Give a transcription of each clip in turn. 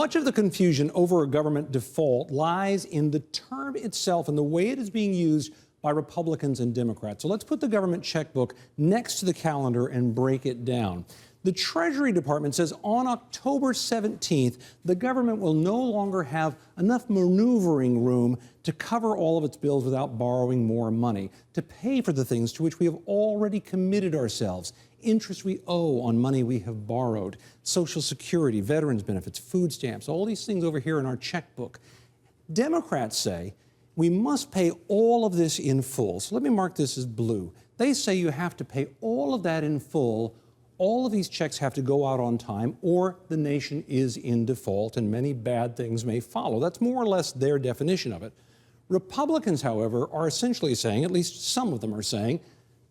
Much of the confusion over a government default lies in the term itself and the way it is being used by Republicans and Democrats. So let's put the government checkbook next to the calendar and break it down. The Treasury Department says on October 17th, the government will no longer have enough maneuvering room to cover all of its bills without borrowing more money, to pay for the things to which we have already committed ourselves, interest we owe on money we have borrowed, Social Security, veterans benefits, food stamps, all these things over here in our checkbook. Democrats say we must pay all of this in full. So let me mark this as blue. They say you have to pay all of that in full. All of these checks have to go out on time, or the nation is in default, and many bad things may follow. That's more or less their definition of it. Republicans, however, are essentially saying, at least some of them are saying,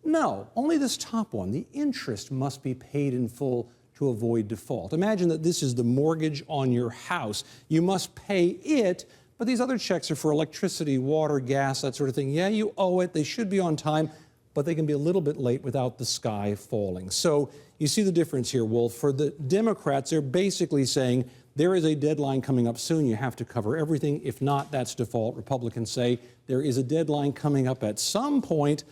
no, only this top one, the interest must be paid in full to avoid default. Imagine that this is the mortgage on your house. You must pay it, but these other checks are for electricity, water, gas, that sort of thing. Yeah, you owe it. They should be on time, but they can be a little bit late without the sky falling. So you see the difference here, Wolf. For the Democrats, they're basically saying there is a deadline coming up soon. You have to cover everything. If not, that's default. Republicans say there is a deadline coming up at some point,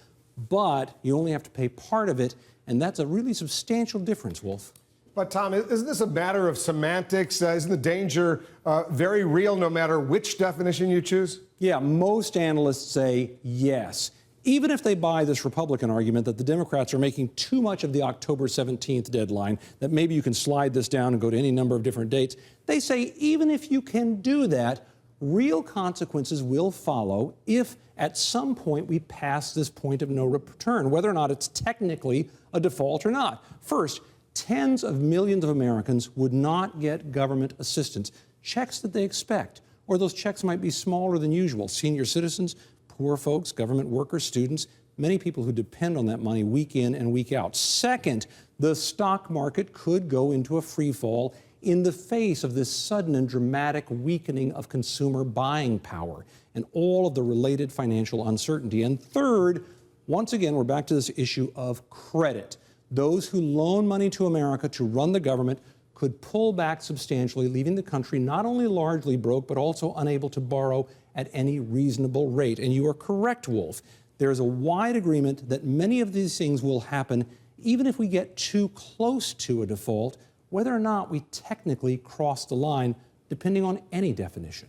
but you only have to pay part of it. And that's a really substantial difference, Wolf. But, Tom, isn't this a matter of semantics? Isn't the danger very real no matter which definition you choose? Yeah, most analysts say yes. Even if they buy this Republican argument that the Democrats are making too much of the October 17th deadline, that maybe you can slide this down and go to any number of different dates, they say even if you can do that, real consequences will follow if at some point we pass this point of no return, whether or not it's technically a default or not. First, tens of millions of Americans would not get government assistance, checks that they expect, or those checks might be smaller than usual. Senior citizens, poor folks, government workers, students, many people who depend on that money week in and week out. Second, the stock market could go into a free fall in the face of this sudden and dramatic weakening of consumer buying power and all of the related financial uncertainty. And third, once again, we're back to this issue of credit. Those who loan money to America to run the government could pull back substantially, leaving the country not only largely broke, but also unable to borrow at any reasonable rate. And you are correct, Wolf. There is a wide agreement that many of these things will happen even if we get too close to a default, whether or not we technically cross the line, depending on any definition.